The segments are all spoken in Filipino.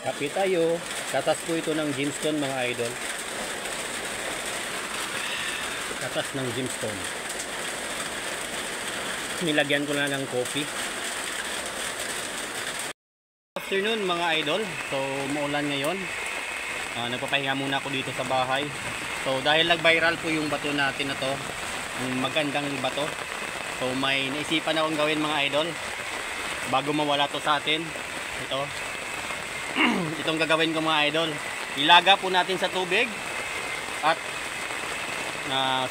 Kape tayo. Katas po ito ng gemstone mga idol. Katas ng gemstone. Nilagyan ko na ng coffee. Afternoon mga idol. So maulan ngayon. Nagpapahinga muna ako dito sa bahay. So dahil nag-viral po yung bato natin na to, yung magandang bato. So may naisipan akong gawin mga idol bago mawala to sa atin. Ito. Itong gagawin ko mga idol. Ilaga po natin sa tubig at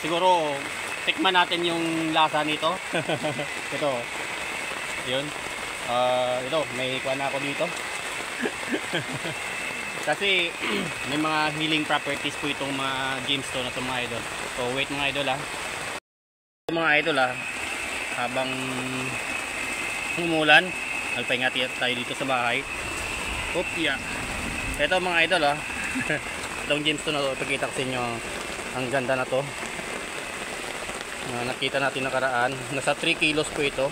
siguro tikman natin yung lasa nito. Ito. Yun. Ito, may kuha na ako dito. Kasi may mga healing properties po itong mga gemstone na ito mga idol. So wait mga idol mga idol habang umulan, alpahinga tayo dito sa bahay. Opya. Ito mga idol itong gemstone na ito, ipakita ko sa inyo ang ganda na to. Nakita natin nakaraan, nasa 3 kilos po ito.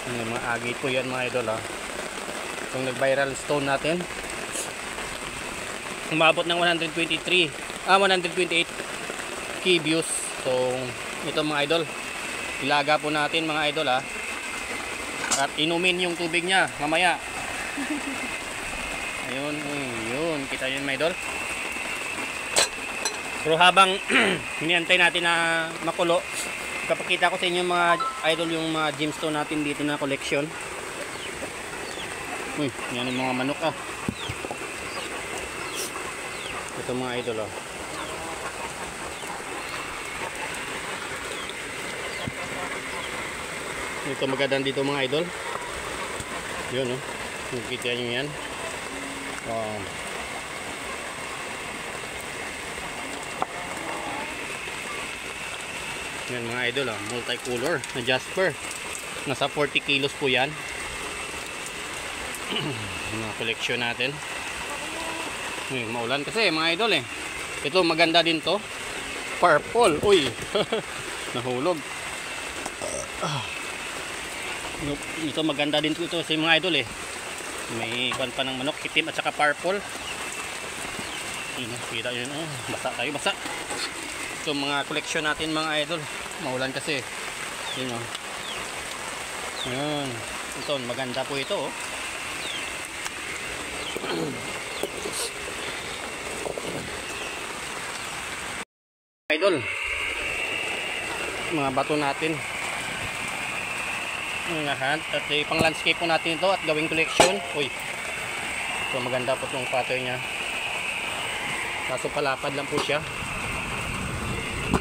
Mga agate po yan mga idol itong nag-viral stone natin. Umabot ng 128 k views. So ito mga idol, ilaga po natin mga idol at inumin yung tubig niya mamaya. Ayun, yun, kita yun mga idol. Pero habang hinihintay natin na makulo, kapakita ko sa inyo mga idol yung mga gemstone natin dito na collection. Uy, yan yung mga manok ito mga idol ito magandang dito mga idol. Yun nakikita nyo yan. Wow. Yan mga idol multicolor na jasper. Nasa 40 kilos po yan. Mga collection natin. Maulan kasi mga idol ito maganda din to. Purple. Uy. Nahulog. Ito maganda din ito sa mga idol may iban pa ng manok, itim at saka purple. Kita yun basa tayo, basa. Ito mga collection natin mga idol. Maulan kasi. Yun Ayun. Ito maganda po ito idol. Mga bato natin. Lahat at pang landscape po natin ito at gawing collection. Uy, so maganda po itong pattern nya, kaso palapad lang po siya.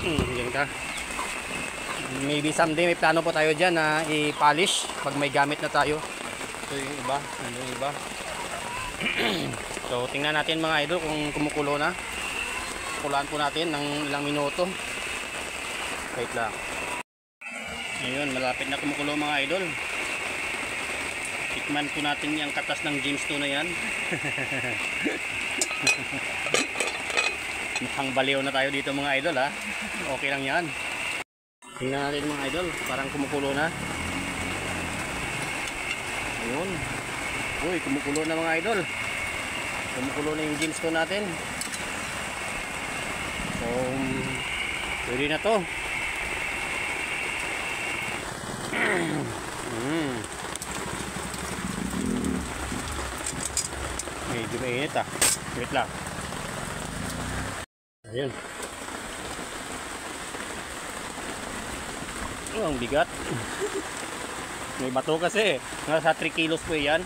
Ganda. Maybe someday may plano po tayo dyan na i-polish pag may gamit na tayo. Ito yung iba, yung iba. So tingnan natin mga idol kung kumukulo na. Kulaan po natin ng ilang minuto. Wait lang. Ayun, malapit na kumukulo mga idol. Tikman po natin yung katas ng gemstone na yan. Mukhang baliw na tayo dito mga idol Okay lang yan. Tingnan natin mga idol, parang kumukulo na. Ayun. Uy, kumukulo na mga idol. Kumukulo na yung gemstone natin. So pwede na to. Medyo mainit wait lang. Ayun. Ang bigat. May bato kasi nasa 3 kilos po yan.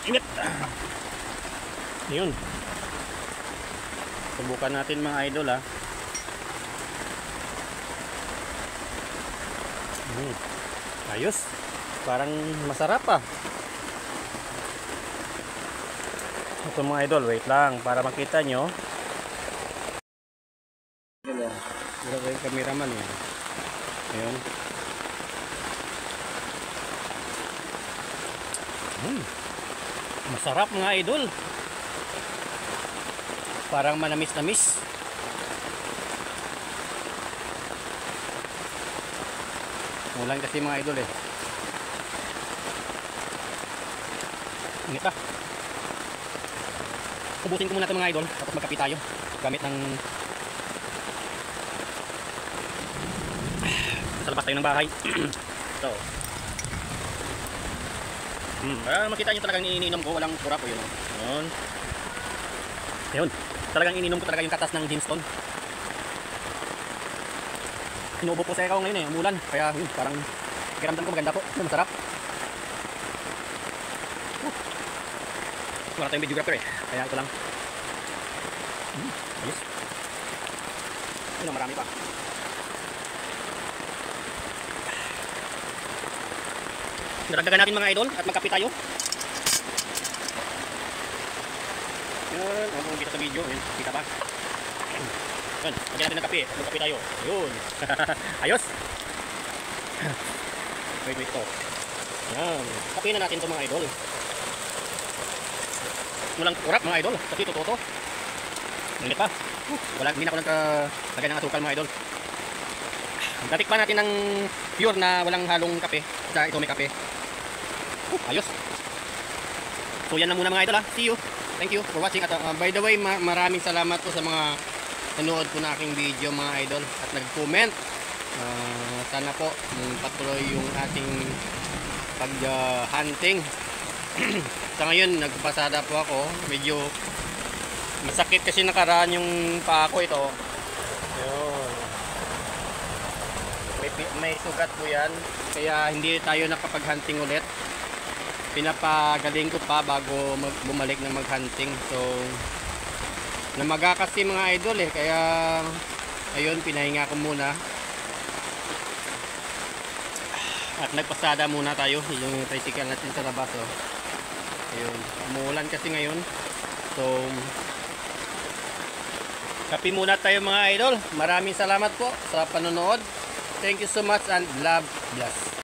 Init. Ayun. Subukan natin mga idol ayos, parang masarap ito mga idol. Wait lang para makita nyo. Wala yung cameraman ayun. Masarap mga idol, parang manamis-namis. Ulan kasi mga idol Ingat pa. Ubusin ko muna ito mga idol, tapos magkape tayo gamit ng sa labas tayo ng bahay. So para makita nyo talagang iniinom ko, walang pura po yun. Ayun, talagang iniinom ko talaga yung katas ng Jamestown. Inuubo po sa ikaw ngayon umulan, kaya yun, parang kiramdam ko maganda po, masarap. Wala tayong videographer kaya ito lang. Ayos. Ayun, marami pa. Naragdagan natin mga idol at magkape tayo. Yun, ang kita sa video, yun, kita ba? Yun, lagyan natin ng kape, magkape tayo. Yun. Ayos. Wait ito. Yan, kape na natin ito mga idol. Walang kurap mga idol, kasi totoo. Ingat pa. Hindi na ako nagkagay ng asukal mga idol. Natikpan natin ng pure na walang halong kape. Ito may kape. Ayos. So yan na muna mga idol ha. See you. Thank you for watching. At by the way, maraming salamat po sa mga nanood po na aking video mga idol at nag-comment. Sana po patuloy yung ating pag-hunting. Sa ngayon nagpasada po ako. Medyo masakit kasi nakaraan yung paa ko ito. Ayun. May sugat po yan. Kaya hindi tayo nakapag-hunting ulit. Pinapagaling ko pa bago bumalik na mag-hunting. So namaga kasi mga idol kaya ayun, pinahinga ko muna. At nagpasada muna tayo yung tricycle natin sa labas. Ayun, umuulan kasi ngayon. So kape muna tayo mga idol. Maraming salamat po sa panonood. Thank you so much and love bless.